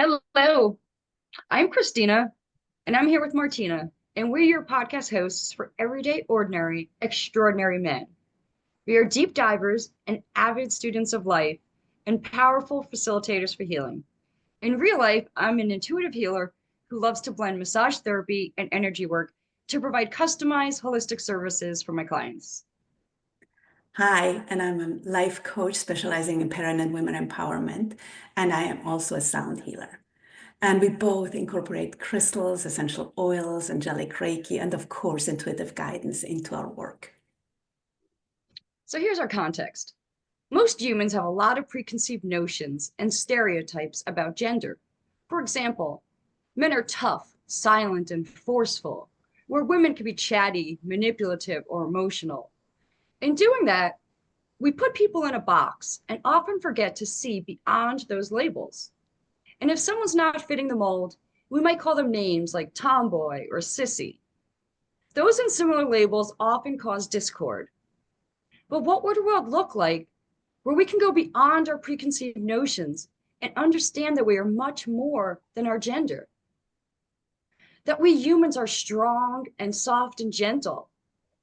Hello, I'm Christina, and I'm here with Martina, and we're your podcast hosts for Everyday Ordinary, Extraordinary Men. We are deep divers and avid students of life and powerful facilitators for healing. In real life, I'm an intuitive healer who loves to blend massage therapy and energy work to provide customized holistic services for my clients. Hi, and I'm a life coach specializing in pregnant women empowerment, and I am also a sound healer. And we both incorporate crystals, essential oils, angelic Reiki, and of course, intuitive guidance into our work. So here's our context. Most humans have a lot of preconceived notions and stereotypes about gender. For example, men are tough, silent, and forceful, where women can be chatty, manipulative, or emotional. In doing that, we put people in a box and often forget to see beyond those labels. And if someone's not fitting the mold, we might call them names like tomboy or sissy. Those and similar labels often cause discord. But what would a world look like where we can go beyond our preconceived notions and understand that we are much more than our gender? That we humans are strong and soft and gentle,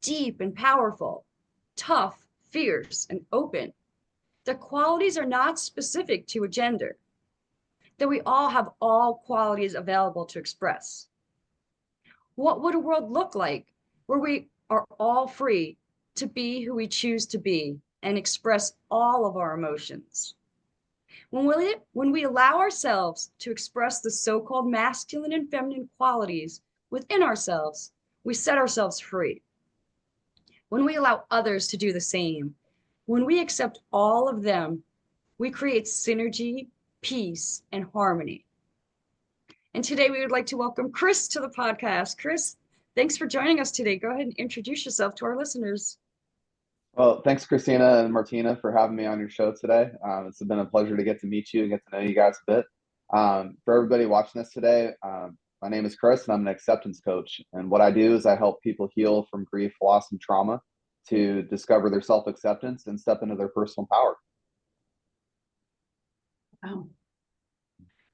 deep and powerful, tough, fierce, and open. That qualities are not specific to a gender. That we all have all qualities available to express. What would a world look like where we are all free to be who we choose to be and express all of our emotions? When we allow ourselves to express the so-called masculine and feminine qualities within ourselves, we set ourselves free. When we allow others to do the same, when we accept all of them, we create synergy, peace, and harmony. And today we would like to welcome Chris to the podcast. Chris, thanks for joining us today. Go ahead and introduce yourself to our listeners. Well, thanks, Christina and Martina, for having me on your show today. It's been a pleasure to get to meet you and get to know you guys a bit. For everybody watching this today, my name is Chris, and I'm an acceptance coach. And what I do is I help people heal from grief, loss, and trauma to discover their self-acceptance and step into their personal power. Wow.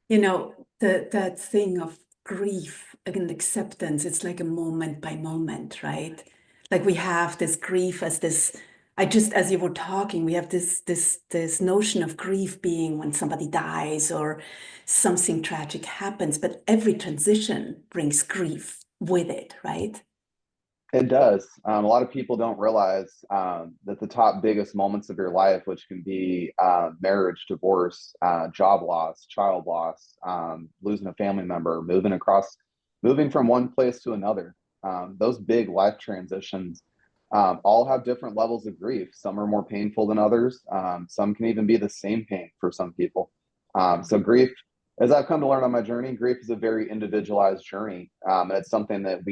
You know, that thing of grief and acceptance, it's like a moment by moment, right? Like we have this grief as this, as you were talking, we have this notion of grief being when somebody dies or something tragic happens, but every transition brings grief with it, right? It does. A lot of people don't realize that the top biggest moments of your life, which can be marriage, divorce, job loss, child loss, losing a family member, moving from one place to another. Those big life transitions all have different levels of grief. Some are more painful than others. Some can even be the same pain for some people. So grief, as I've come to learn on my journey, grief is a very individualized journey. And it's something that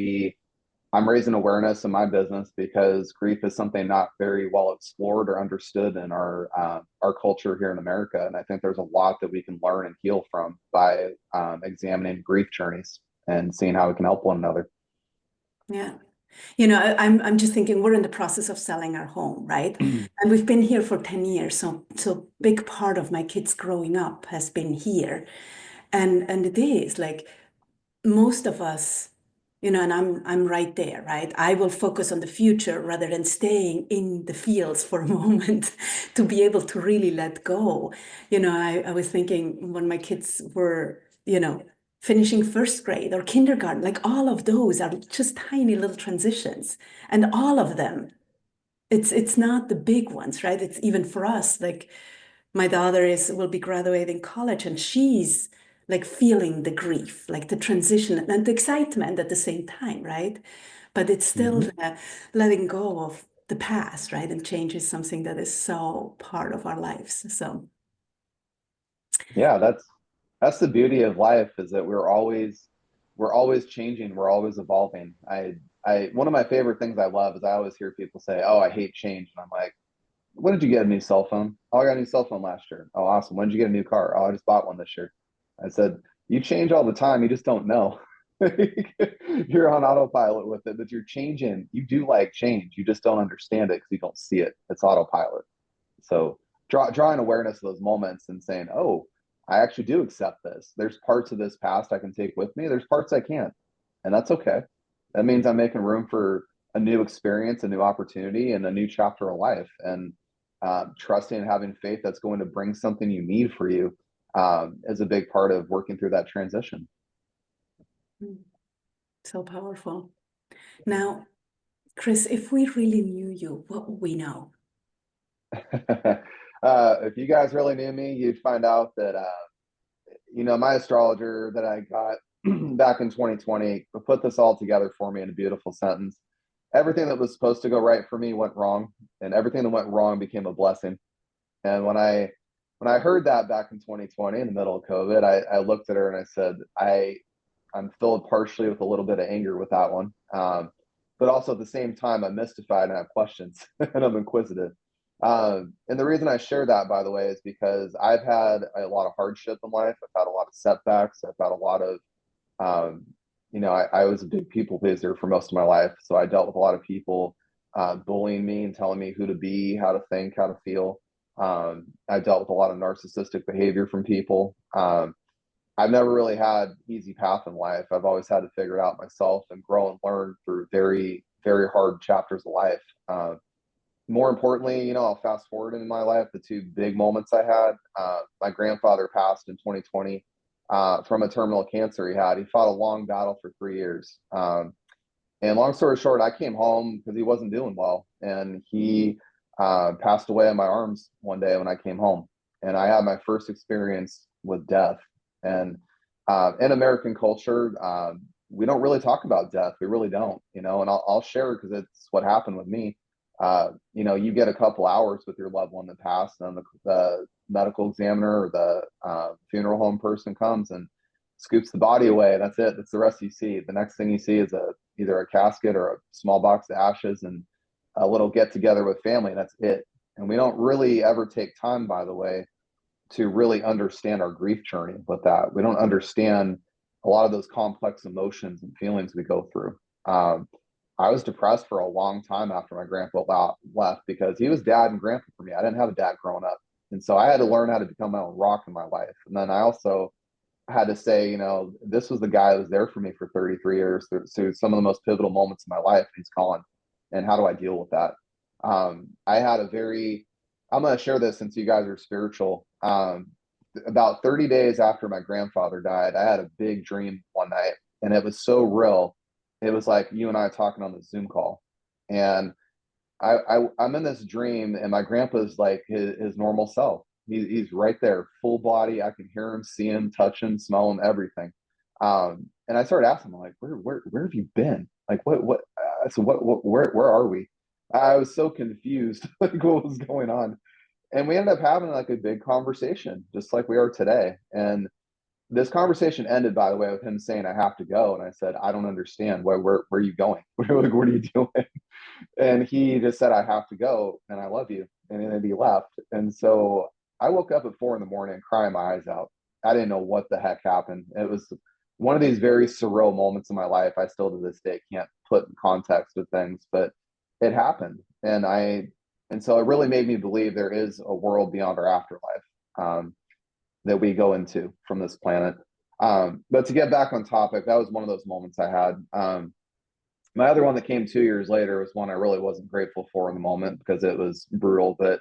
I'm raising awareness in my business because grief is something not very well explored or understood in our culture here in America. And I think there's a lot that we can learn and heal from by examining grief journeys and seeing how we can help one another. Yeah. You know, I'm just thinking we're in the process of selling our home, right? And we've been here for 10 years. So big part of my kids growing up has been here. And it is like most of us, you know, and I'm right there, right? I will focus on the future rather than staying in the fields for a moment to be able to really let go. You know, I was thinking when my kids were, you know, finishing first grade or kindergarten, like all of those are just tiny little transitions. And all of them, it's not the big ones, right? It's even for us, like my daughter will be graduating college and she's like feeling the grief, like the transition and the excitement at the same time, right? But it's still letting go of the past, right? And change is something that is so part of our lives. So Yeah, that's the beauty of life is that we're always changing, we're always evolving. I one of my favorite things I love is I always hear people say, "Oh, I hate change," and I'm like, "When did you get a new cell phone?" "Oh, I got a new cell phone last year." "Oh, awesome. When did you get a new car?" "Oh, I just bought one this year." I said, "You change all the time. You just don't know." You're on autopilot with it, but you're changing. You do like change. You just don't understand it because you don't see it. It's autopilot. So drawing awareness of those moments and saying, "Oh, I actually do accept this. There's parts of this past I can take with me. There's parts I can't, and that's okay. That means I'm making room for a new experience, a new opportunity, and a new chapter of life. And trusting and having faith that's going to bring something you need for you is a big part of working through that transition. So powerful. Now, Chris, if we really knew you, what would we know? If you guys really knew me, you'd find out that, my astrologer that I got back in 2020 put this all together for me in a beautiful sentence. Everything that was supposed to go right for me went wrong, and everything that went wrong became a blessing. And when I heard that back in 2020 in the middle of COVID, I looked at her and I said, I'm filled partially with a little bit of anger with that one. But also at the same time, I'm mystified and I have questions and I'm inquisitive. And the reason I share that, by the way, is because I've had a lot of hardship in life. I've had a lot of setbacks. I've had a lot of, I was a big people pleaser for most of my life. So I dealt with a lot of people bullying me and telling me who to be, how to think, how to feel. I dealt with a lot of narcissistic behavior from people. I've never really had easy path in life. I've always had to figure it out myself and grow and learn through very, very hard chapters of life. More importantly, I'll fast forward in my life, the two big moments I had. My grandfather passed in 2020 from a terminal cancer he had. He fought a long battle for 3 years. And long story short, I came home because he wasn't doing well. And he passed away in my arms one day when I came home. And I had my first experience with death. And in American culture, we don't really talk about death. We really don't, and I'll share because it's what happened with me. You get a couple hours with your loved one that passed, and then the medical examiner or the funeral home person comes and scoops the body away. That's it. That's the rest you see. The next thing you see is either a casket or a small box of ashes and a little get together with family. That's it. And we don't really ever take time, by the way, to really understand our grief journey with that. We don't understand a lot of those complex emotions and feelings we go through. I was depressed for a long time after my grandpa left because he was dad and grandpa for me. I didn't have a dad growing up. And so I had to learn how to become my own rock in my life. And then I also had to say, this was the guy that was there for me for 33 years through some of the most pivotal moments in my life. He's gone. And how do I deal with that? I had I'm going to share this since you guys are spiritual. About 30 days after my grandfather died, I had a big dream one night, and it was so real. It was like you and I talking on the Zoom call, and I'm in this dream, and my grandpa's like his normal self. He's right there, full body. I can hear him, see him, touch him, smell him, everything. And I started asking him, like, where have you been? Like, so where are we? I was so confused, like what was going on. And we ended up having like a big conversation, just like we are today. And this conversation ended, by the way, with him saying, I have to go. And I said, I don't understand. Where are you going? What are you doing? And he just said, I have to go and I love you. And then he left. And so I woke up at 4 a.m. crying my eyes out. I didn't know what the heck happened. It was one of these very surreal moments in my life. I still to this day can't put in context with things, but it happened. And so it really made me believe there is a world beyond our afterlife that we go into from this planet. But to get back on topic, that was one of those moments I had. My other one that came 2 years later was one I really wasn't grateful for in the moment because it was brutal. But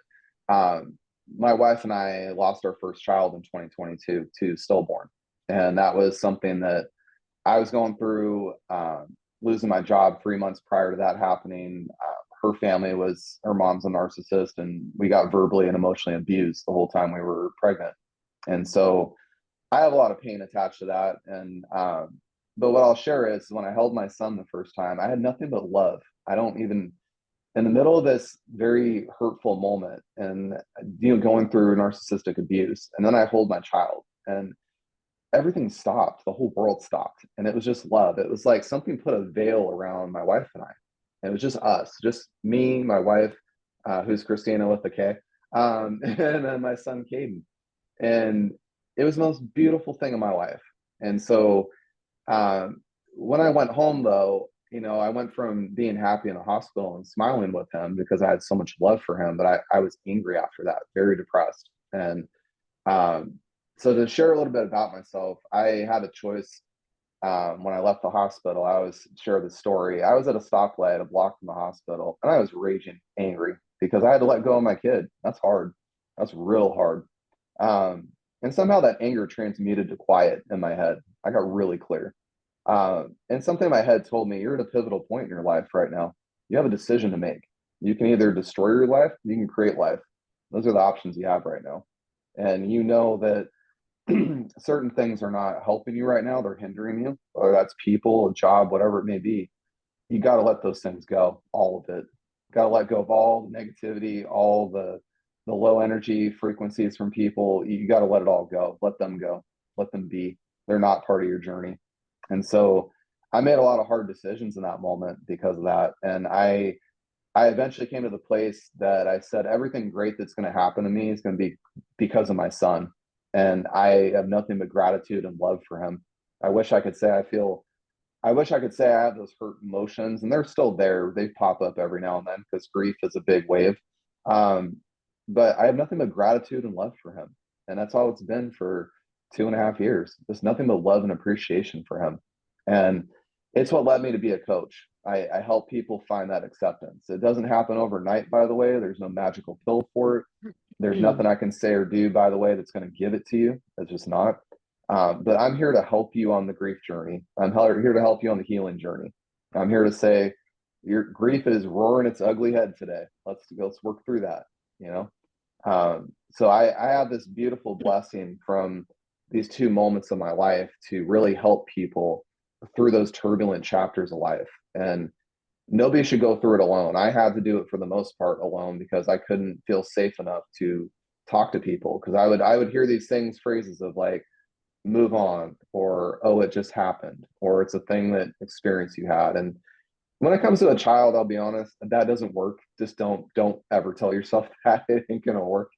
my wife and I lost our first child in 2022 to stillborn. And that was something that I was going through, losing my job 3 months prior to that happening. Her mom's a narcissist, and we got verbally and emotionally abused the whole time we were pregnant. And so I have a lot of pain attached to that. And, but what I'll share is when I held my son the first time, I had nothing but love. In the middle of this very hurtful moment and, going through narcissistic abuse. And then I hold my child and everything stopped. The whole world stopped. And it was just love. It was like something put a veil around my wife and I. It was just us, just me, my wife, who's Christina with a K, and then my son, Caden. And it was the most beautiful thing in my life. And so when I went home, though, I went from being happy in the hospital and smiling with him because I had so much love for him, but I was angry after that, very depressed. And So to share a little bit about myself, I had a choice when I left the hospital. I always share the story. I was at a stoplight, a block from the hospital, and I was raging angry because I had to let go of my kid. That's hard. That's real hard. And somehow that anger transmuted to quiet in my head. I got really clear. And something in my head told me, you're at a pivotal point in your life right now. You have a decision to make. You can either destroy your life, you can create life. Those are the options you have right now. And you know that certain things are not helping you right now, they're hindering you, whether that's people, a job, whatever it may be. You got to let those things go, all of it. Got to let go of all the negativity, all the low energy frequencies from people. You got to let it all go. Let them go. Let them be. They're not part of your journey. And so I made a lot of hard decisions in that moment because of that. And I eventually came to the place that I said everything great that's going to happen to me is going to be because of my son. And I have nothing but gratitude and love for him. I wish I could say I wish I could say I have those hurt emotions, and they're still there. They pop up every now and then because grief is a big wave. Um, but I have nothing but gratitude and love for him. And that's all it's been for 2.5 years. There's nothing but love and appreciation for him. And it's what led me to be a coach. I help people find that acceptance. It doesn't happen overnight, by the way. There's no magical pill for it. There's nothing I can say or do, by the way, that's going to give it to you. It's just not. But I'm here to help you on the grief journey. I'm here to help you on the healing journey. I'm here to say your grief is roaring its ugly head today. Let's work through that. You know. So I have this beautiful blessing from these 2 moments of my life to really help people through those turbulent chapters of life. And nobody should go through it alone. I had to do it for the most part alone because I couldn't feel safe enough to talk to people, because I would hear these phrases of like, move on, or oh, it just happened, or it's a thing that experience you had. And when it comes to a child, I'll be honest, that doesn't work. Just don't ever tell yourself that. It ain't gonna work.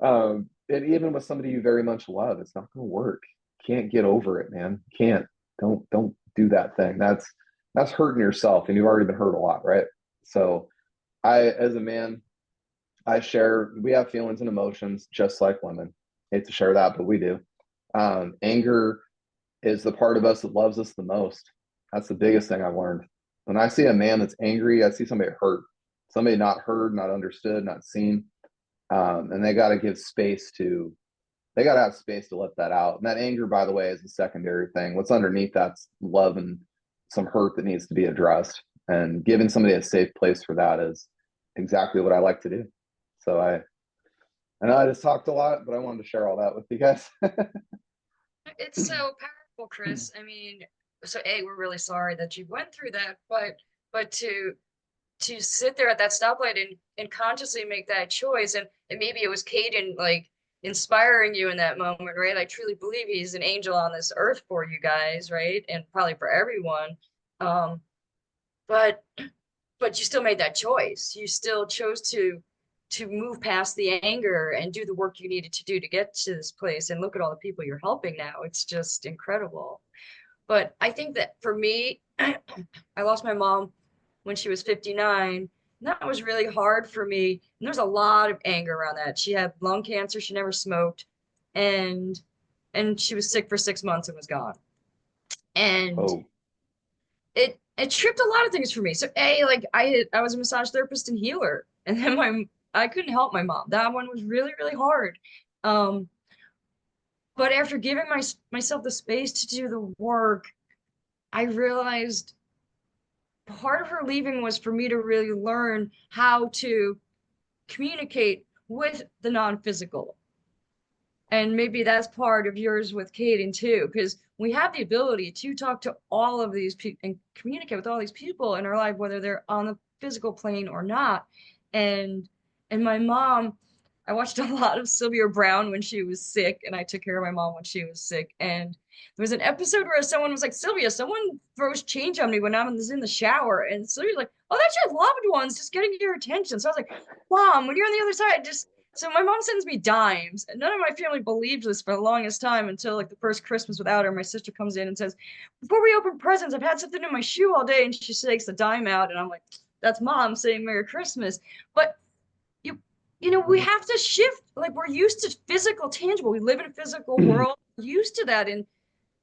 And even with somebody you very much love, it's not gonna work. Can't get over it, man. Can't. Don't do that thing. That's hurting yourself, and you've already been hurt a lot, right? So as a man, we have feelings and emotions just like women. Hate to share that, but we do. Anger is the part of us that loves us the most. That's the biggest thing I've learned. When I see a man that's angry, I see somebody hurt, somebody not heard, not understood, not seen. And they got to have space to let that out. And that anger, by the way, is a secondary thing. What's underneath that's love and some hurt that needs to be addressed. And giving somebody a safe place for that is exactly what I like to do. So I know I just talked a lot, but I wanted to share all that with you guys. It's so powerful, Chris. I mean, so we're really sorry that you went through that, but to sit there at that stoplight and consciously make that choice, and maybe it was Caden like inspiring you in that moment, right? I truly believe he's an angel on this earth for you guys, right? And probably for everyone. Um, but but you still made that choice. You still chose to move past the anger and do the work you needed to do to get to this place. And look at all the people you're helping now. It's just incredible. But I think that for me, I lost my mom when she was 59. And that was really hard for me. And there's a lot of anger around that. She had lung cancer. She never smoked. And she was sick for 6 months and was gone. And Oh, it tripped a lot of things for me. So like I was a massage therapist and healer. And then I couldn't help my mom. That one was really, really hard. Um, but after giving myself the space to do the work, I realized part of her leaving was for me to really learn how to communicate with the non-physical. And maybe that's part of yours with Kaden too, because we have the ability to talk to all of these people and communicate with all these people in our life, whether they're on the physical plane or not. And my mom, I watched a lot of Sylvia Brown when she was sick, and I took care of my mom when she was sick. And there was an episode where someone was like, Sylvia, someone throws change on me when I was in the shower. And Sylvia's like, oh, that's your loved ones just getting your attention. So I was like, Mom, when you're on the other side, just so my mom sends me dimes, and none of my family believed this for the longest time until like the first Christmas without her. My sister comes in and says, "Before we open presents, I've had something in my shoe all day," and she takes the dime out, and I'm like, "That's Mom saying Merry Christmas." But you we have to shift. Like we're used to physical, tangible. We live in a physical world, used to that, and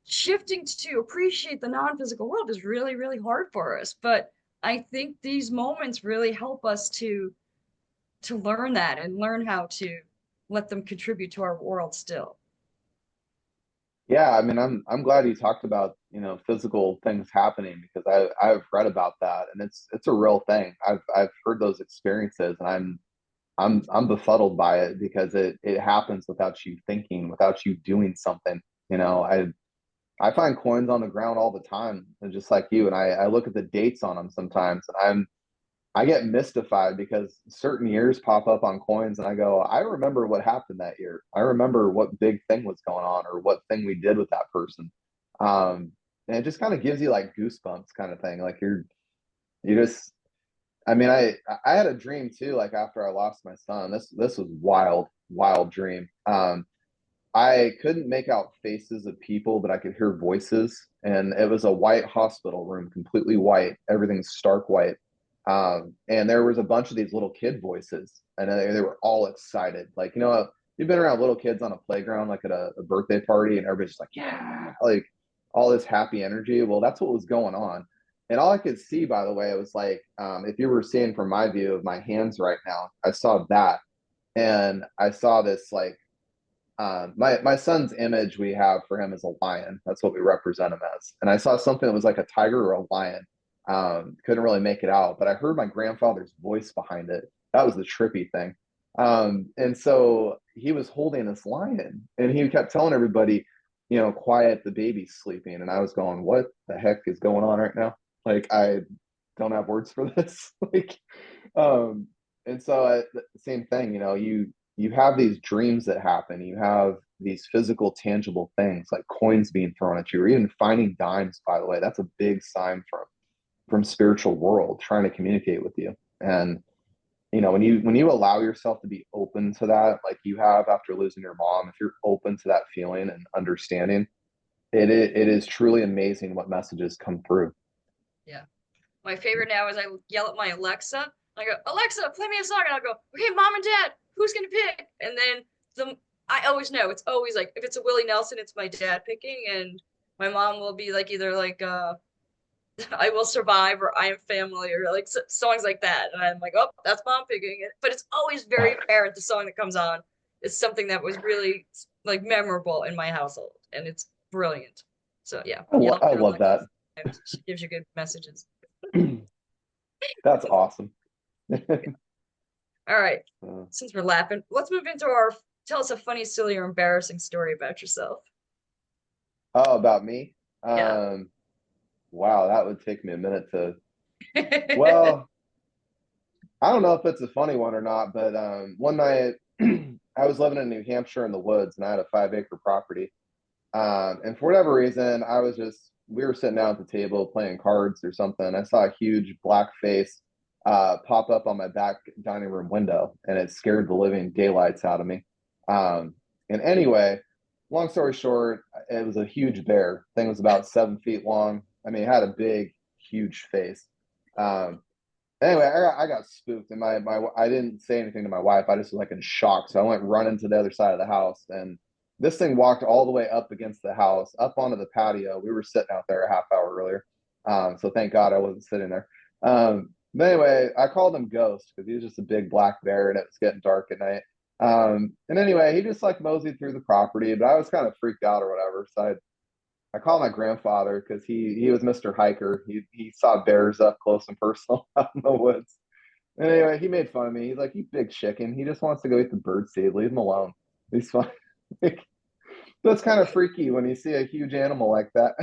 shifting to appreciate the non-physical world is really, really hard for us. But I think these moments really help us to learn that and learn how to let them contribute to our world still. Yeah, I mean, I'm glad you talked about, physical things happening because I've read about that and it's a real thing. I've heard those experiences and I'm befuddled by it because it happens without you thinking, without you doing something. I find coins on the ground all the time, and just like you, and I look at the dates on them sometimes, and I get mystified because certain years pop up on coins, and I go, I remember what happened that year. I remember what big thing was going on, or what thing we did with that person. And it just kind of gives you like goosebumps, kind of thing. Like you just, I mean, I had a dream too. Like after I lost my son, this was wild, wild dream. I couldn't make out faces of people, but I could hear voices. And it was a white hospital room, completely white. Everything's stark white. And there was a bunch of these little kid voices, and they were all excited. Like, you've been around little kids on a playground, like at a birthday party, and everybody's just like, yeah, like all this happy energy. Well, that's what was going on. And all I could see, by the way, it was like, if you were seeing from my view of my hands right now, I saw that. And I saw this like, my son's image we have for him is a lion. That's what we represent him as. And I saw something that was like a tiger or a lion. Couldn't really make it out, but I heard my grandfather's voice behind it. That was the trippy thing. And so he was holding this lion, and he kept telling everybody, quiet, the baby's sleeping. And I was going, what the heck is going on right now? Like, I don't have words for this. Like, um, and so the same thing, you have these dreams that happen. You have these physical, tangible things like coins being thrown at you, or even finding dimes. By the way, that's a big sign from spiritual world trying to communicate with you. And when you allow yourself to be open to that, like you have after losing your mom, if you're open to that feeling and understanding, it is truly amazing what messages come through. Yeah. My favorite now is I yell at my Alexa. I go, Alexa, play me a song. And I'll go, okay, mom and dad, who's going to pick? And then I always know. It's always like, if it's a Willie Nelson, it's my dad picking. And my mom will be like, either like, I Will Survive or I Am Family or like songs like that. And I'm like, oh, that's mom picking it. But it's always very apparent the song that comes on is something that was really like memorable in my household. And it's brilliant. So yeah, yell I at love Alexa. that. She gives you good messages. That's awesome. All right. Uh, Since we're laughing, let's move into our tell us a funny, silly, or embarrassing story about yourself. oh, about me? Yeah. Wow, that would take me a minute to. Well, I don't know if it's a funny one or not, but one night I was living in New Hampshire in the woods, and I had a 5 acre property. And for whatever reason, we were sitting down at the table playing cards or something. I saw a huge black face pop up on my back dining room window, and it scared the living daylights out of me. Um, and anyway, long story short, it was a huge bear. Thing was about 7 feet long. I mean, it had a big, huge face. Um, anyway, I got spooked, and my I didn't say anything to my wife. I just was like in shock, so I went running to the other side of the house, and this thing walked all the way up against the house, up onto the patio. We were sitting out there a half hour earlier, so thank God I wasn't sitting there. But anyway, I called him Ghost because he was just a big black bear, and it was getting dark at night. And anyway, he just like moseyed through the property, but I was kind of freaked out or whatever, so I called my grandfather because he was Mr. Hiker. He saw bears up close and personal out in the woods. And anyway, he made fun of me. He's like, "You big chicken. He just wants to go eat the bird seed. Leave him alone. He's fine." Like, that's kind of freaky when you see a huge animal like that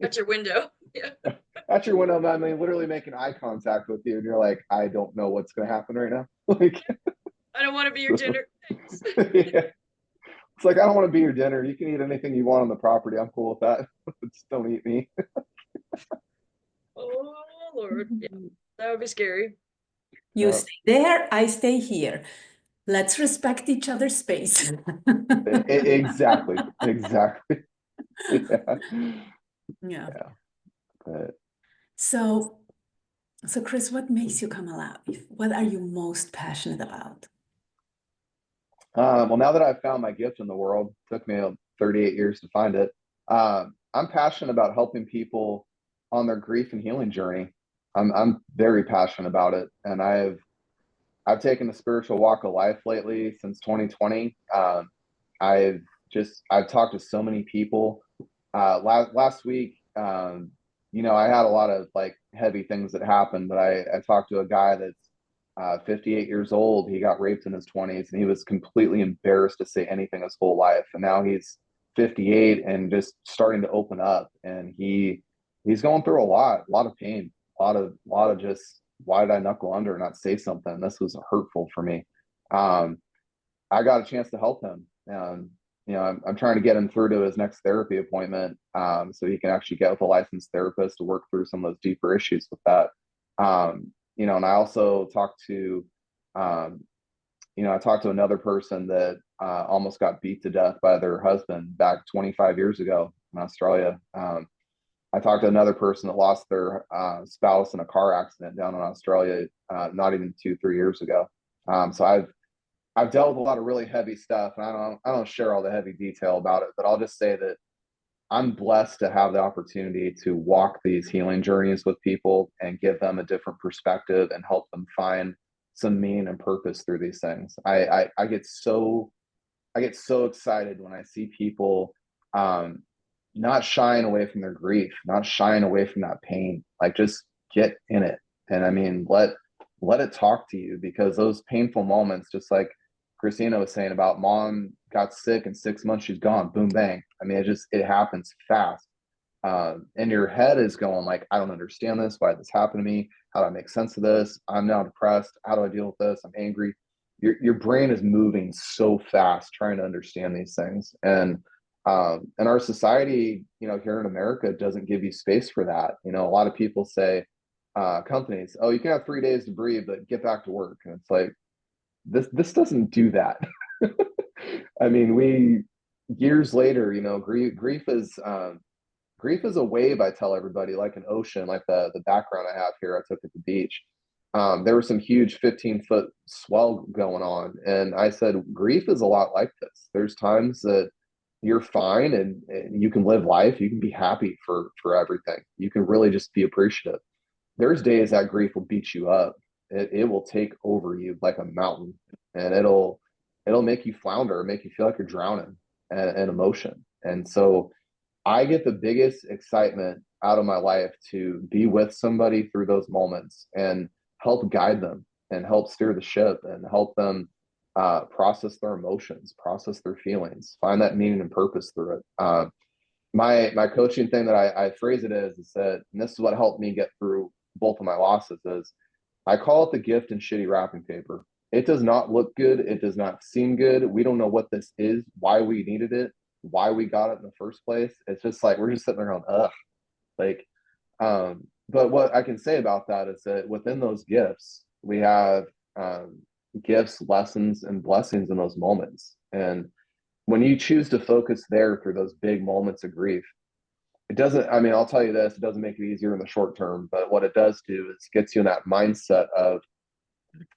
At your window. Yeah. at your window. I mean, literally making eye contact with you, and you're like, "I don't know what's going to happen right now." Like, I don't want to be your dinner. Thanks. yeah. It's like, I don't want to be your dinner. You can eat anything you want on the property. I'm cool with that. Just don't eat me. Oh Lord. Yeah. That would be scary. You stay there, I stay here. Let's respect each other's space. Exactly. Exactly. Yeah. Yeah. Yeah. But So, Chris, what makes you come alive? What are you most passionate about? Well, now that I've found my gift in the world, took me 38 years to find it. I'm passionate about helping people on their grief and healing journey. I'm very passionate about it, and I've taken a spiritual walk of life lately since 2020. I've I've talked to so many people. Last week, I had a lot of like heavy things that happened, but I talked to a guy that's 58 years old. He got raped in his 20s, and he was completely embarrassed to say anything his whole life. And now he's 58 and just starting to open up. And he's going through a lot of pain, a lot of just, why did I knuckle under and not say something? This was hurtful for me. Um, I got a chance to help him. I'm trying to get him through to his next therapy appointment, so he can actually get with a licensed therapist to work through some of those deeper issues with that. And I also um, I talked to another person that almost got beat to death by their husband back 25 years ago in Australia. I talked to another person that lost their spouse in a car accident down in Australia, not even 2, 3 years ago. So I've dealt with a lot of really heavy stuff, and I don't share all the heavy detail about it, but I'll just say that I'm blessed to have the opportunity to walk these healing journeys with people and give them a different perspective and help them find some meaning and purpose through these things. I get so excited when I see people um, not shying away from their grief, not shying away from that pain. Like, just get in it, and I mean, let it talk to you, because those painful moments, just like Christina was saying about mom got sick in 6 months, she's gone, boom, bang. I mean, it happens fast. And your head is going like, I don't understand this. Why did this happen to me? How do I make sense of this? I'm now depressed. How do I deal with this? I'm angry. Your brain is moving so fast trying to understand these things. And our society, here in America, doesn't give you space for that. A lot of people say, companies, oh, you can have 3 days to breathe, but get back to work. And it's like, this doesn't do that. I mean, we years later, grief is a wave. I tell everybody, like an ocean, like the background I have here. I took at the beach. There was some huge 15-foot swell going on, and I said, grief is a lot like this. There's times that you're fine, and you can live life. You can be happy for everything. You can really just be appreciative. There's days that grief will beat you up. It will take over you like a mountain, and it'll make you flounder, make you feel like you're drowning and emotion. And so I get the biggest excitement out of my life to be with somebody through those moments and help guide them and help steer the ship and help them process their emotions, process their feelings, find that meaning and purpose through it. My coaching thing that I phrase it as is that, and this is what helped me get through both of my losses, is I call it the gift in shitty wrapping paper. It does not look good. It does not seem good. We don't know what this is, why we needed it, why we got it in the first place. It's just like, we're just sitting there going, ugh. Like, but what I can say about that is that within those gifts, we have gifts, lessons, and blessings in those moments. And when you choose to focus there through those big moments of grief, it doesn't, I mean, I'll tell you this, it doesn't make it easier in the short term, but what it does do is gets you in that mindset of,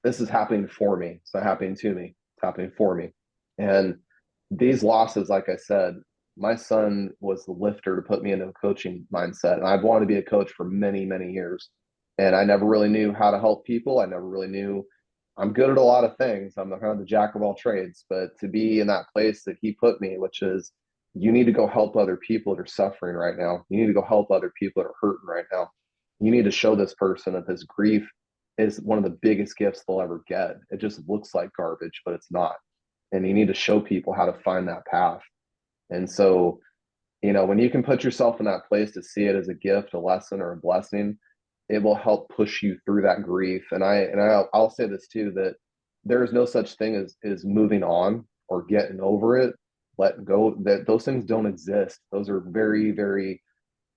this is happening for me. It's not happening to me. It's happening for me. And these losses, like I said, my son was the lifter to put me into a coaching mindset. And I've wanted to be a coach for many, many years. And I never really knew how to help people. I never really knew, I'm good at a lot of things. I'm kind of the jack of all trades, but to be in that place that he put me, which is, you need to go help other people that are suffering right now. You need to go help other people that are hurting right now. You need to show this person that this grief is one of the biggest gifts they'll ever get. It just looks like garbage, but it's not. And you need to show people how to find that path. And so, when you can put yourself in that place to see it as a gift, a lesson, or a blessing, it will help push you through that grief. I'll say this too, that there is no such thing as moving on or getting over it, letting go. That those things don't exist. Those are very, very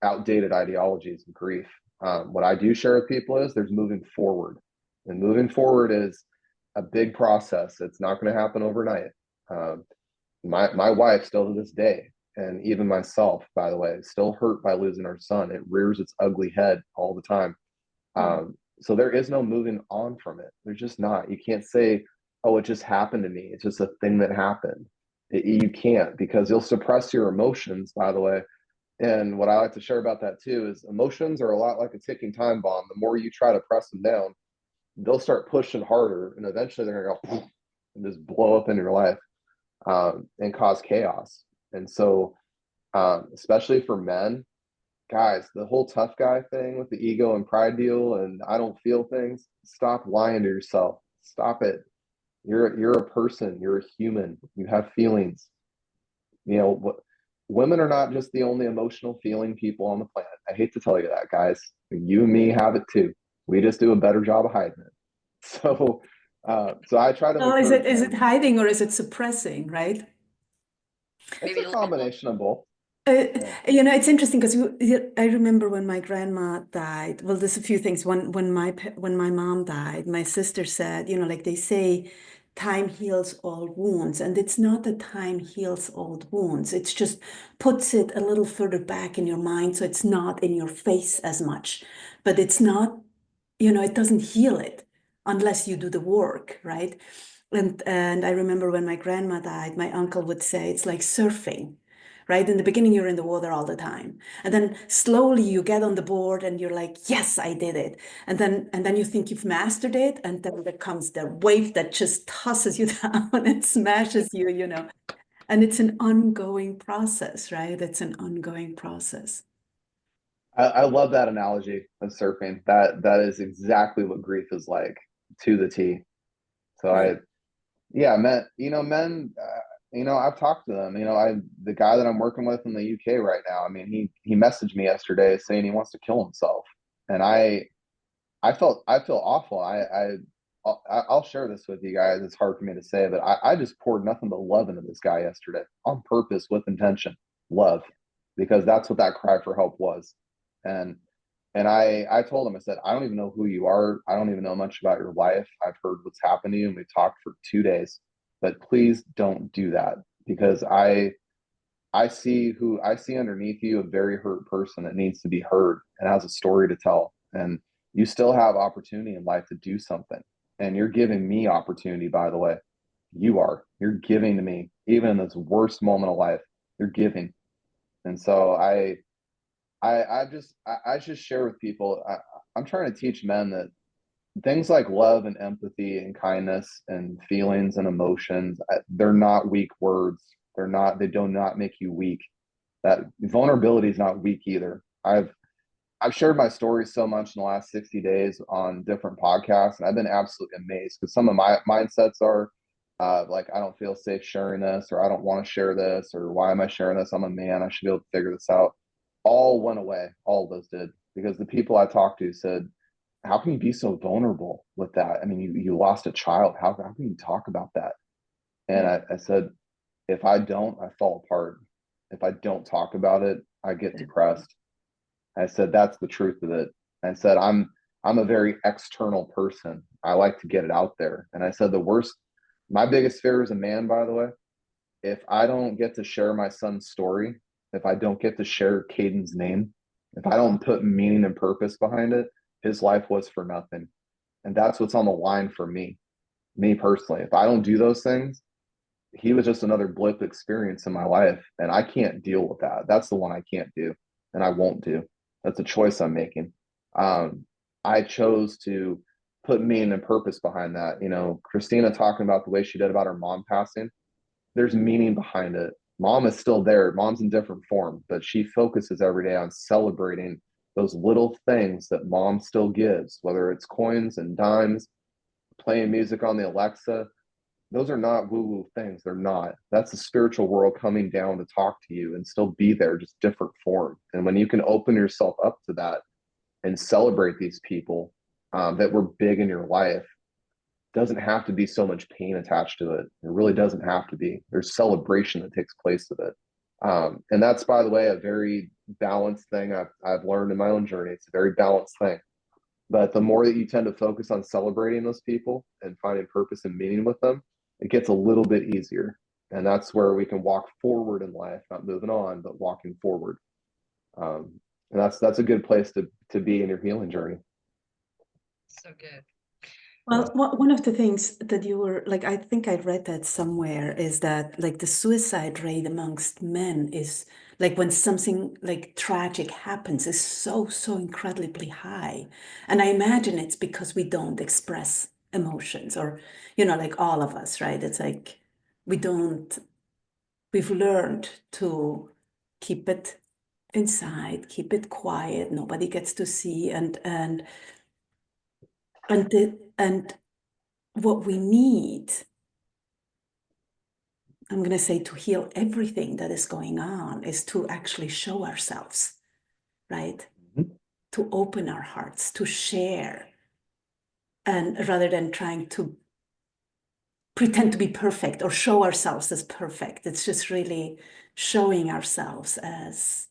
outdated ideologies of grief. What I do share with people is there's moving forward, and moving forward is a big process. It's not going to happen overnight. My wife still to this day, and even myself, by the way, still hurt by losing our son. It rears its ugly head all the time. So there is no moving on from it. There's just not. You can't say, oh, it just happened to me. It's just a thing that happened. You can't, because you'll suppress your emotions, by the way. And what I like to share about that too is emotions are a lot like a ticking time bomb. The more you try to press them down, they'll start pushing harder, and eventually they're going to go and just blow up in your life, and cause chaos. And so, especially for men, guys, the whole tough guy thing with the ego and pride deal, and I don't feel things. Stop lying to yourself. Stop it. You're a person. You're a human. You have feelings. You know what? Women are not just the only emotional feeling people on the planet. I hate to tell you that, guys. You and me have it too. We just do a better job of hiding it. So, so I try to Oh, encourage is it men. hiding or is it suppressing, right? It's Maybe a a little bit both. combination of both. Uh, Yeah. it's interesting because I remember when my grandma died. Well, there's a few things. When my mom died, my sister said, like they say, time heals all wounds, and it's not that time heals all wounds. It's just puts it a little further back in your mind, so it's not in your face as much. But it's not, it doesn't heal it unless you do the work, right? And I remember when my grandma died, my uncle would say it's like surfing, right? In the beginning, you're in the water all the time. And then slowly you get on the board and you're like, yes, I did it. And then you think you've mastered it. And then there comes the wave that just tosses you down and smashes you. And it's an ongoing process, right? It's an ongoing process. I love that analogy of surfing. That is exactly what grief is like, to the T. So Right. yeah, men, I've talked to them. The guy that I'm working with in the UK right now. I mean, he messaged me yesterday saying he wants to kill himself, and I feel awful. I'll share this with you guys. It's hard for me to say, but I just poured nothing but love into this guy yesterday on purpose with intention, love, because that's what that cry for help was. And I told him, I said, I don't even know who you are. I don't even know much about your life. I've heard what's happened to you, and we talked for 2 days. But please don't do that, because I see underneath you, a very hurt person that needs to be heard and has a story to tell. And you still have opportunity in life to do something. And you're giving me opportunity, by the way. You're giving to me, even in this worst moment of life, you're giving. And so I just share with people, I'm trying to teach men that things like love and empathy and kindness and feelings and emotions, they're not weak words. They do not make you weak. That vulnerability is not weak either. I've shared my story so much in the last 60 days on different podcasts, and I've been absolutely amazed, because some of my mindsets are like, I don't feel safe sharing this, or I don't want to share this, or why am I sharing this? I'm a man. I should be able to figure this out. All went away. All of those did, because the people I talked to said, how can you be so vulnerable with that? I mean, you lost a child. How can you talk about that? And I said, if I don't, I fall apart. If I don't talk about it, I get depressed. I said, that's the truth of it. I said, I'm a very external person. I like to get it out there. And I said, my biggest fear as a man, by the way, if I don't get to share my son's story, if I don't get to share Caden's name, if I don't put meaning and purpose behind it, his life was for nothing. And that's what's on the line for me personally. If I don't do those things, he was just another blip experience in my life, and I can't deal with that. That's the one I can't do, and I won't do. That's a choice I'm making. I chose to put meaning and purpose behind that. Christina talking about the way she did about her mom passing, there's meaning behind it. Mom is still there. Mom's in different form, but she focuses every day on celebrating those little things that mom still gives, whether it's coins and dimes, playing music on the Alexa. Those are not woo-woo things. They're not. That's the spiritual world coming down to talk to you and still be there, just different form. And when you can open yourself up to that and celebrate these people that were big in your life, doesn't have to be so much pain attached to it. It really doesn't have to be. There's celebration that takes place with it. And that's, by the way, a very balanced thing I've learned in my own journey. It's a very balanced thing. But the more that you tend to focus on celebrating those people and finding purpose and meaning with them, it gets a little bit easier. And that's where we can walk forward in life, not moving on, but walking forward. And that's a good place to be in your healing journey. So good. Well, one of the things that you were like, I think I read that somewhere, is that like the suicide rate amongst men is like when something like tragic happens is so incredibly high. And I imagine it's because we don't express emotions, or, like all of us, right? It's like we don't, we've learned to keep it inside, keep it quiet, nobody gets to see, and what we need, I'm going to say, to heal everything that is going on is to actually show ourselves, right? Mhm. To open our hearts, to share, and rather than trying to pretend to be perfect or show ourselves as perfect. It's just really showing ourselves as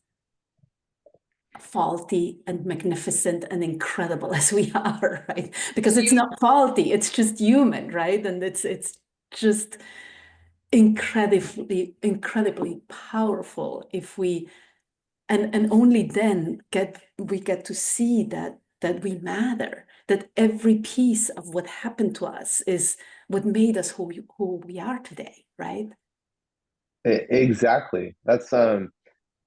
faulty and magnificent and incredible as we are, right? Because it's not faulty, it's just human, right? And it's just incredibly powerful if we, and only then we get to see that we matter, that every piece of what happened to us is what made us who we are today, right? Exactly. That's I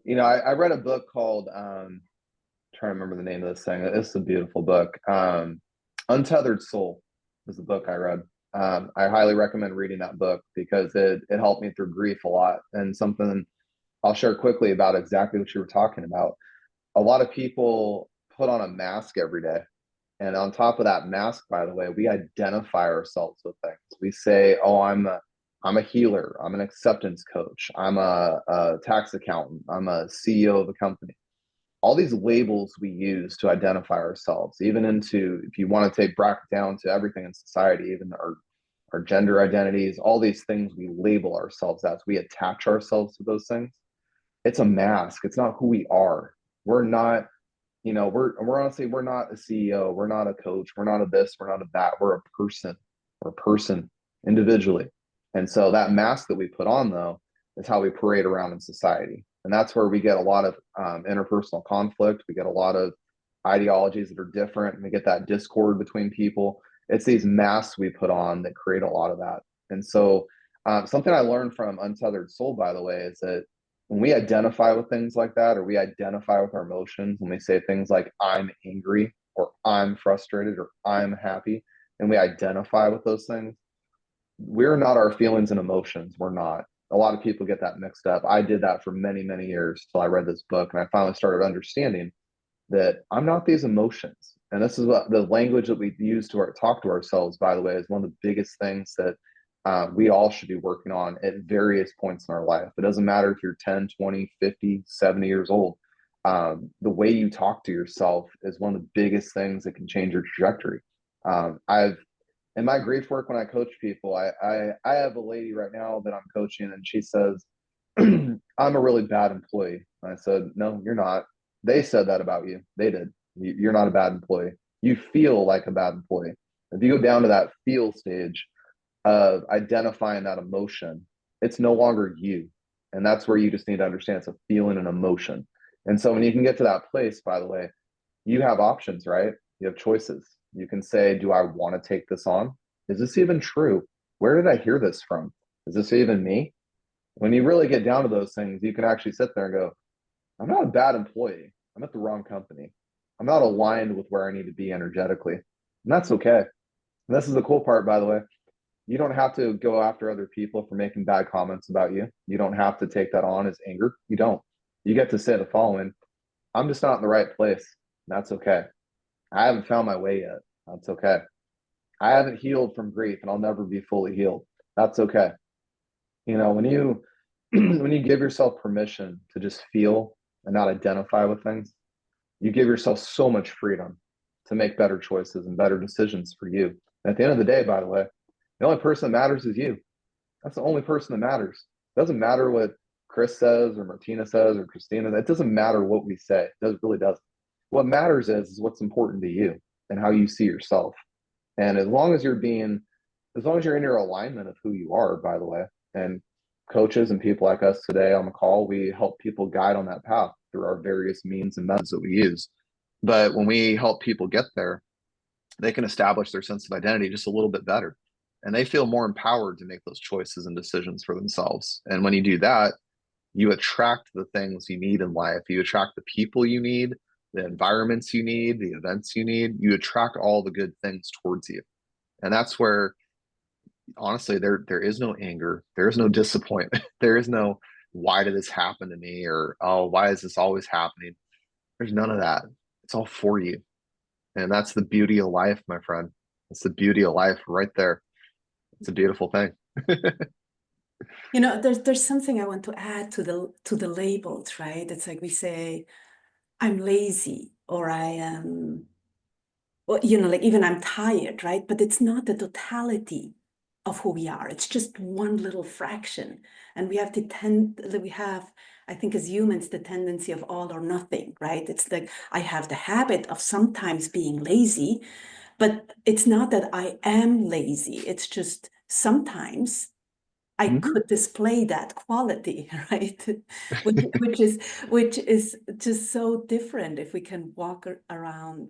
read a book called trying to remember the name of this thing. It's a beautiful book. Untethered Soul is the book I read. I highly recommend reading that book because it helped me through grief a lot. And something I'll share quickly about exactly what you were talking about. A lot of people put on a mask every day. And on top of that mask, by the way, we identify ourselves with things. We say, "Oh, I'm a healer. I'm an acceptance coach. I'm a tax accountant. I'm a CEO of a company." All these labels we use to identify ourselves, even into, if you want to take bracket down to everything in society, even our gender identities, all these things we label ourselves as, we attach ourselves to those things. It's a mask. It's not who we are. We're not, we're honestly, we're not a CEO. We're not a coach. We're not a this. We're not a that. We're a person. We're a person individually. And so that mask that we put on, though, is how we parade around in society. And that's where we get a lot of interpersonal conflict. We get a lot of ideologies that are different, and we get that discord between people. It's these masks we put on that create a lot of that. And so, something I learned from Untethered Soul, by the way, is that when we identify with things like that, or we identify with our emotions, when we say things like "I'm angry" or "I'm frustrated" or "I'm happy," and we identify with those things, we're not our feelings and emotions. We're not. A lot of people get that mixed up. I did that for many years till I read this book, and I finally started understanding that I'm not these emotions. And this is what the language that we use to talk to ourselves, by the way, is one of the biggest things that we all should be working on at various points in our life. It doesn't matter if you're 10, 20, 50, 70 years old. The way you talk to yourself is one of the biggest things that can change your trajectory. I've In my grief work, when I coach people, I have a lady right now that I'm coaching, and she says, "I'm a really bad employee." And I said, "No, you're not. They said that about you. They did. You're not a bad employee. You feel like a bad employee. If you go down to that feel stage of identifying that emotion, it's no longer you. And that's where you just need to understand it's a feeling and emotion. And so when you can get to that place, by the way, you have options, right? You have choices. You can say, do I want to take this on? Is this even true? Where did I hear this from? Is this even me? When you really get down to those things, you can actually sit there and go, I'm not a bad employee. I'm at the wrong company. I'm not aligned with where I need to be energetically. And that's okay. And this is the cool part, by the way. You don't have to go after other people for making bad comments about you. You don't have to take that on as anger. You don't. You get to say the following: I'm just not in the right place. That's okay. I haven't found my way yet. That's okay. I haven't healed from grief, and I'll never be fully healed. That's okay. When you when you give yourself permission to just feel and not identify with things, you give yourself so much freedom to make better choices and better decisions for you. And at the end of the day, by the way, the only person that matters is you. That's the only person that matters. It doesn't matter what Chris says or Martina says or Christina. It doesn't matter what we say. Really doesn't. What matters is what's important to you and how you see yourself. And as long as you're in your alignment of who you are, by the way, and coaches and people like us today on the call, we help people guide on that path through our various means and methods that we use. But when we help people get there, they can establish their sense of identity just a little bit better. And they feel more empowered to make those choices and decisions for themselves. And when you do that, you attract the things you need in life. You attract the people you need, the environments you need, the events you need. You attract all the good things towards you. And that's where, honestly, there is no anger, there is no disappointment, there is no why did this happen to me, or oh, why is this always happening? There's none of that. It's all for you. And that's the beauty of life, my friend. It's the beauty of life right there. It's a beautiful thing. You know, there's something I want to add to the labels, right? It's like we say, I'm lazy, or I am, or, you know, like even I'm tired, right? But it's not the totality of who we are. It's just one little fraction. And we have, I think as humans, the tendency of all or nothing, right? It's like I have the habit of sometimes being lazy, but it's not that I am lazy. It's just sometimes I could display that quality, right? Which is just so different if we can walk around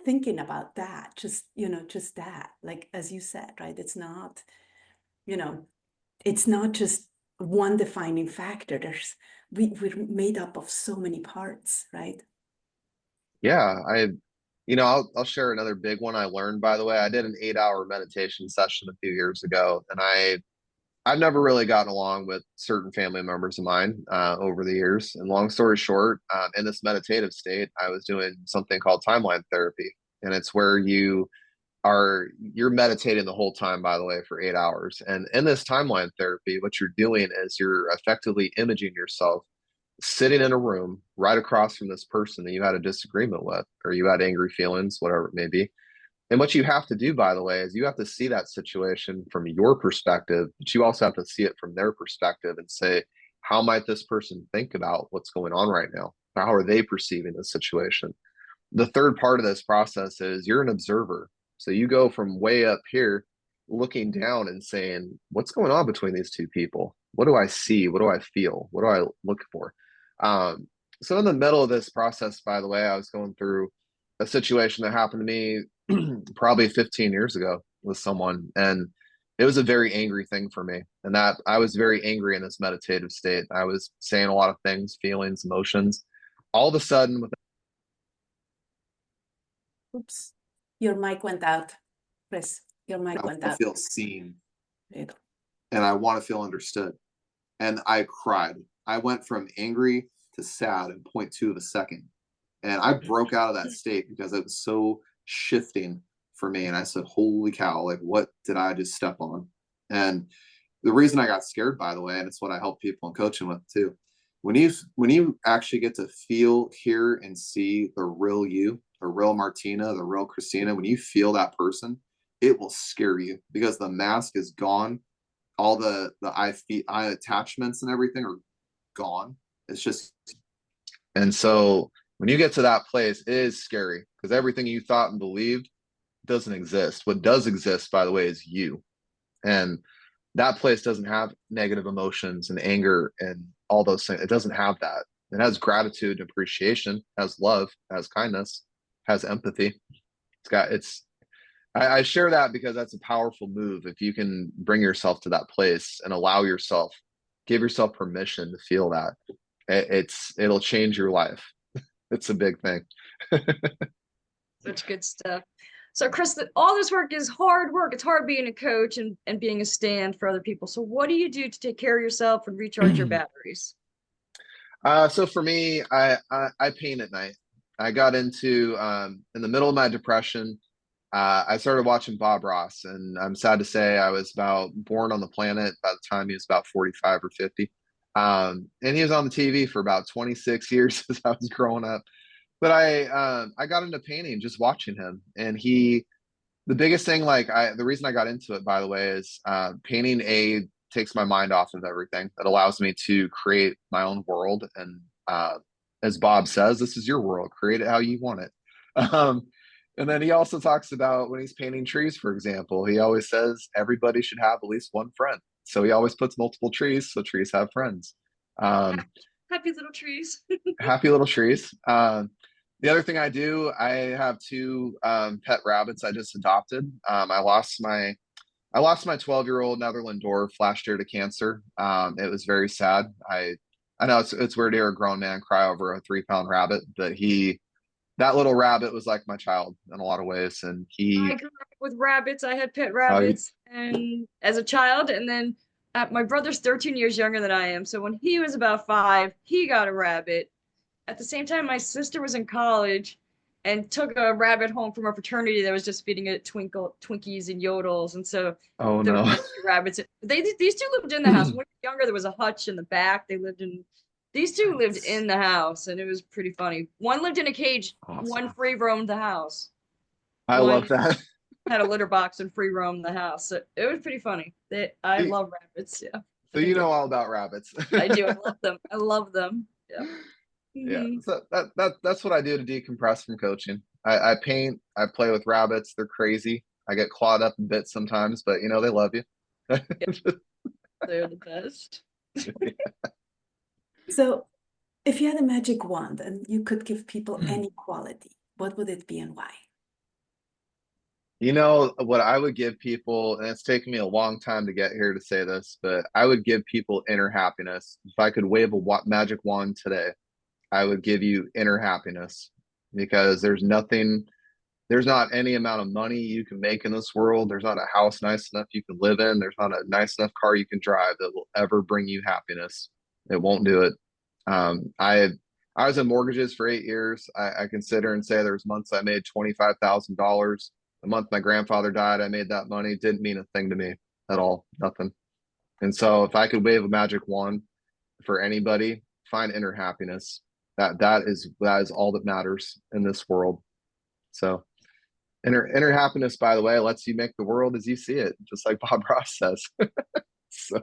thinking about that, just, you know, just that, like, as you said, right? It's not, you know, it's not just one defining factor. We're made up of so many parts, right? Yeah, I'll share another big one I learned, by the way. I did an 8-hour meditation session a few years ago, and I've never really gotten along with certain family members of mine over the years. And long story short, in this meditative state, I was doing something called timeline therapy. And it's where you're meditating the whole time, by the way, for 8 hours. And in this timeline therapy, what you're doing is you're effectively imaging yourself sitting in a room right across from this person that you had a disagreement with, or you had angry feelings, whatever it may be. And what you have to do, by the way, is you have to see that situation from your perspective, but you also have to see it from their perspective and say, how might this person think about what's going on right now? How are they perceiving the situation? The third part of this process is you're an observer. So you go from way up here looking down and saying, what's going on between these two people? What do I see? What do I feel? What do I look for? Um, so in the middle of this process, by the way, I was going through a situation that happened to me probably 15 years ago with someone. And it was a very angry thing for me. And that I was very angry in this meditative state. I was saying a lot of things, feelings, emotions. All of a sudden, with Oops, your mic went out, Chris. Your mic went I out. feel seen There you go. and I want to feel understood. And I cried. I went from angry to sad in 0.2 of a second. And I broke out of that state because it was so shifting for me. And I said, holy cow, like what did I just step on? And the reason I got scared, by the way, and it's what I help people in coaching with too. When you actually get to feel, hear, and see the real you, the real Martina, the real Christina, when you feel that person, it will scare you because the mask is gone. All the eye attachments and everything are gone. It's just, and so when you get to that place, it is scary because everything you thought and believed doesn't exist. What does exist, by the way, is you. And that place doesn't have negative emotions and anger and all those things. It doesn't have that. It has gratitude, appreciation, has love, has kindness, has empathy. I share that because that's a powerful move. If you can bring yourself to that place and give yourself permission to feel that, it'll change your life. It's a big thing. Such good stuff. So Chris, all this work is hard work. It's hard being a coach and being a stand for other people. So what do you do to take care of yourself and recharge your batteries? So for me, I paint at night. I got into in the middle of my depression. I started watching Bob Ross, and I'm sad to say I was about born on the planet by the time he was about 45 or 50. And he was on the TV for about 26 years as I was growing up. But I got into painting just watching him, and the biggest thing, the reason I got into it, by the way, is painting takes my mind off of everything. It allows me to create my own world, and as Bob says, this is your world. Create it how you want it. And then he also talks about when he's painting trees, for example, he always says everybody should have at least one friend. So he always puts multiple trees so trees have friends. Happy little trees. Happy little trees. The other thing I do, I have two pet rabbits I just adopted. I lost my 12-year-old Netherland dwarf last year to cancer. It was very sad. I know it's weird to hear a grown man cry over a 3-pound rabbit, but that little rabbit was like my child in a lot of ways, and I he grew up with rabbits. I had pet uh, rabbits and as a child, and then my brother's 13 years younger than I am. So when he was about 5, he got a rabbit. At the same time, my sister was in college and took a rabbit home from a fraternity that was just feeding it Twinkies and Yodels. And so oh there were no. just 2 rabbits. These two lived in the house. When we were younger, there was a hutch in the back. These two lived in the house, and it was pretty funny. One lived in a cage. Awesome. One free roamed the house. I One love that. had a litter box and free roamed the house. So it was pretty funny. I love rabbits. Yeah. So you know all about rabbits. I do. I love them. I love them. Yeah. Yeah. Mhm. So that's what I do to decompress from coaching. I paint, I play with rabbits. They're crazy. I get clawed up and bit sometimes, but you know, they love you. They're the best. So, if you had a magic wand and you could give people any quality, what would it be and why? You know what I would give people, and it's taken me a long time to get here to say this, but I would give people inner happiness. If I could wave a magic wand today, I would give you inner happiness, because there's not any amount of money you can make in this world. There's not a house nice enough you can live in. There's not a nice enough car you can drive that will ever bring you happiness. It won't do it. I was in mortgages for 8 years. I consider and say there was months I made $25,000. The month my grandfather died, I made that money. It didn't mean a thing to me at all, nothing. And so if I could wave a magic wand for anybody, find inner happiness. That is all that matters in this world. So inner happiness, by the way, lets you make the world as you see it, just like Bob Ross says. So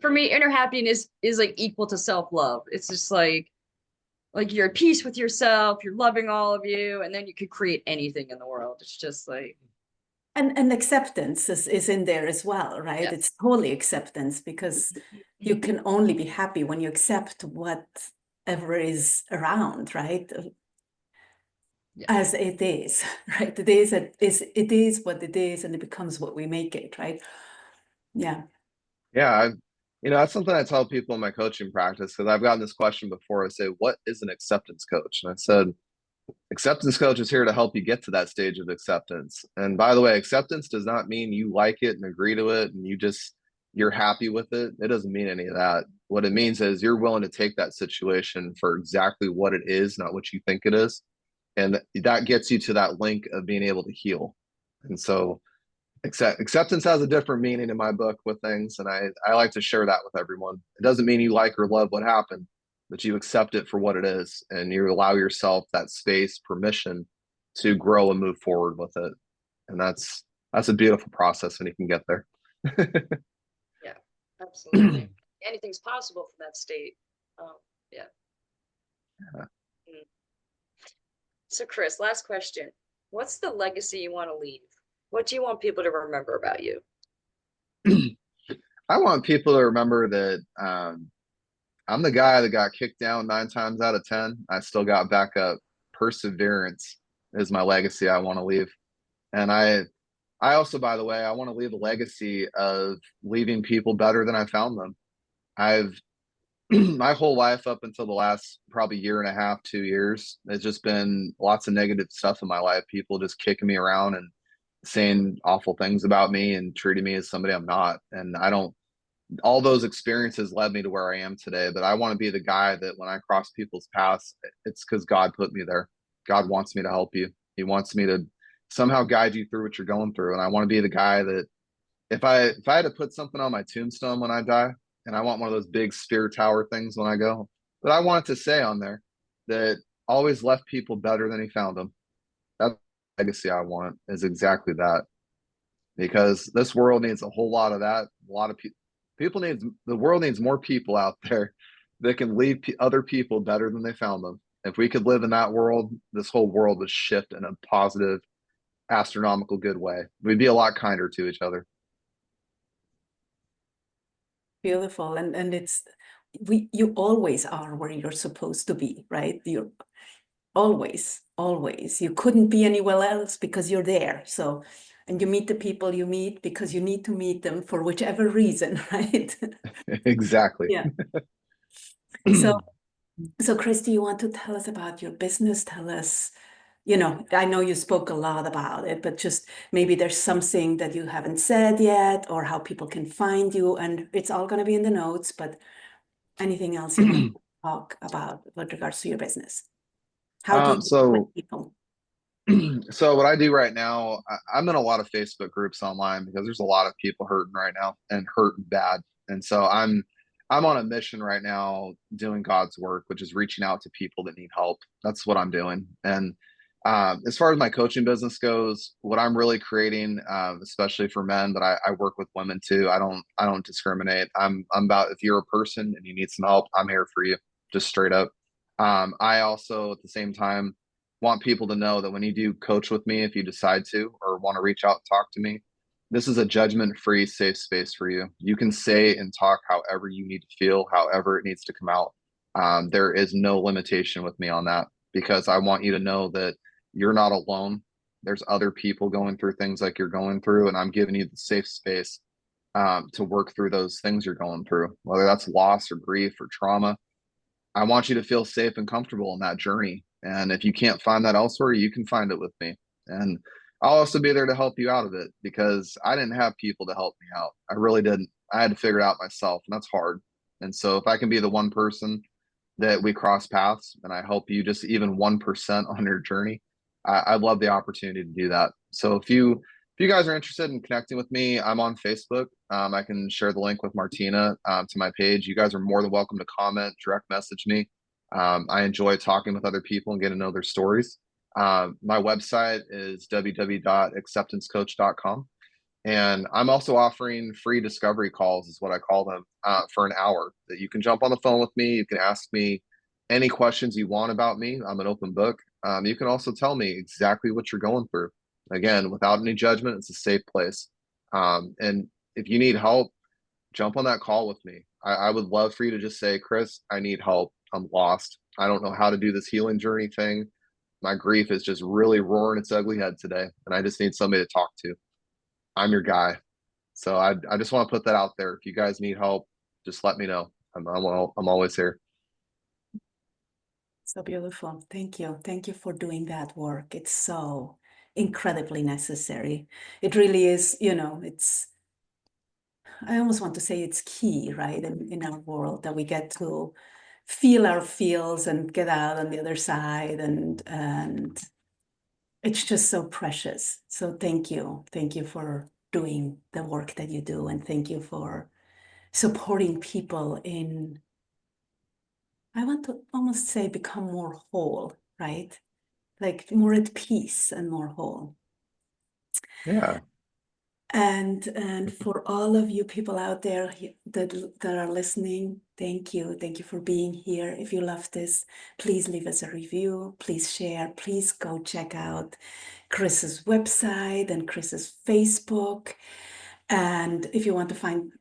For me, inner happiness is like equal to self-love. It's just like you're at peace with yourself, you're loving all of you, and then you could create anything in the world. It's just like And acceptance is in there as well, right? Yes. It's totally acceptance, because you can only be happy when you accept whatever is around, right? Yeah. As it is, right? It is what it is, and it becomes what we make it, right? Yeah. yeah, that's something I tell people in my coaching practice, because I've gotten this question before. I say, what is an acceptance coach? And I said, acceptance coach is here to help you get to that stage of acceptance. And by the way, acceptance does not mean you like it and agree to it and you're happy with it. It doesn't mean any of that. What it means is you're willing to take that situation for exactly what it is, not what you think it is. And that gets you to that link of being able to heal. And so acceptance has a different meaning in my book with things, and I like to share that with everyone. It doesn't mean you like or love what happened, but you accept it for what it is, and you allow yourself that space, permission to grow and move forward with it. And that's a beautiful process when you can get there. Yeah, absolutely. Anything's possible from that state. Yeah. So Chris, last question. What's the legacy you want to leave? What do you want people to remember about you? I want people to remember that I'm the guy that got kicked down 9 times out of 10. I still got back up. Perseverance is my legacy I want to leave. And I also, by the way, I want to leave a legacy of leaving people better than I found them. I've my whole life up until the last probably year and a half, 2 years, it's just been lots of negative stuff in my life. People just kicking me around and saying awful things about me and treating me as somebody I'm not. And I don't, all those experiences led me to where I am today. But I want to be the guy that when I cross people's paths, it's because God put me there. God wants me to help you. He wants me to somehow guide you through what you're going through. And I want to be the guy that if I had to put something on my tombstone when I die, and I want one of those big spear tower things when I go, but I want it to say on there that always left people better than he found them. That's the legacy I want, is exactly that. Because this world needs a whole lot of that. A lot of the world needs more people out there that can leave other people better than they found them. If we could live in that world, this whole world would shift in a positive, astronomical good way. We'd be a lot kinder to each other. Beautiful. And it's you always are where you're supposed to be, right? You're always, you couldn't be anywhere else because you're there. So, and you meet the people you meet because you need to meet them for whichever reason, right? Exactly. Yeah. So Chris, do you want to tell us about your business? Tell us, I know you spoke a lot about it, but just maybe there's something that you haven't said yet, or how people can find you, and it's all going to be in the notes, but anything else you want to talk about with regards to your business? How do you So with people? so what I do right now, I'm in a lot of Facebook groups online because there's a lot of people hurting right now and hurting bad. And so I'm on a mission right now doing God's work, which is reaching out to people that need help. That's what I'm doing. And as far as my coaching business goes, what I'm really creating, especially for men, but I work with women too. I don't discriminate. I'm about, if you're a person and you need some help, I'm here for you, just straight up. I also at the same time want people to know that when you do coach with me, if you decide to or want to reach out and talk to me, this is a judgment-free, safe space for you. You can say and talk however you need to feel, however it needs to come out. There is no limitation with me on that because I want you to know that you're not alone. There's other people going through things like you're going through, and I'm giving you the safe space to work through those things you're going through, whether that's loss or grief or trauma. I want you to feel safe and comfortable in that journey. And if you can't find that elsewhere, you can find it with me. And I'll also be there to help you out of it because I didn't have people to help me out. I really didn't. I had to figure it out myself, and that's hard. And so if I can be the one person that we cross paths and I help you just even 1% on your journey, I love the opportunity to do that. So if you guys are interested in connecting with me, I'm on Facebook. I can share the link with Martina to my page. You guys are more than welcome to comment, direct message me. I enjoy talking with other people and getting to know their stories. My website is www.acceptancecoach.com. And I'm also offering free discovery calls, is what I call them, for an hour that you can jump on the phone with me. You can ask me any questions you want about me. I'm an open book. You can also tell me exactly what you're going through. Again, without any judgment, it's a safe place. And if you need help, jump on that call with me. I would love for you to just say, Chris, I need help. I'm lost. I don't know how to do this healing journey thing. My grief is just really roaring its ugly head today, and I just need somebody to talk to. I'm your guy. So I just want to put that out there. If you guys need help, just let me know. I'm always here. So beautiful. Thank you. Thank you for doing that work. It's so incredibly necessary. It really is, I almost want to say it's key, right? In our world that we get to feel our feels and get out on the other side, and it's just so precious. So thank you. Thank you for doing the work that you do, and thank you for supporting people in, I want to almost say, become more whole, right? Like more at peace and more whole. Yeah. And for all of you people out there that are listening, thank you. Thank you for being here. If you love this, please leave us a review. Please share. Please go check out Chris's website and Chris's Facebook. And if you want to find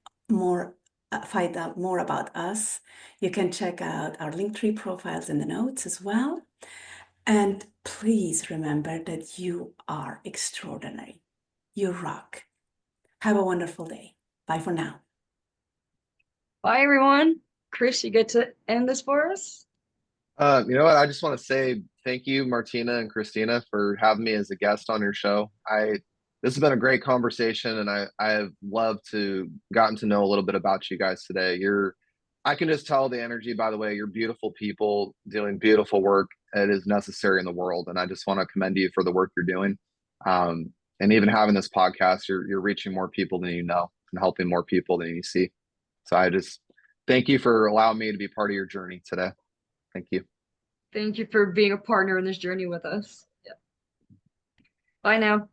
out more about us, you can check out our Linktree profiles in the notes as well. And please remember that you are extraordinary. You rock. Have a wonderful day. Bye for now. Bye, everyone. Chris, you get to end this for us? You know what? I just want to say thank you, Martina and Christina, for having me as a guest on your show. This has been a great conversation, and I've loved to gotten to know a little bit about you guys today. I can just tell the energy. By the way, you're beautiful people doing beautiful work. It is necessary in the world, and I just want to commend you for the work you're doing. And even having this podcast, you're reaching more people than you know and helping more people than you see. So I just thank you for allowing me to be part of your journey today. Thank you. Thank you for being a partner in this journey with us. Yeah. Bye now.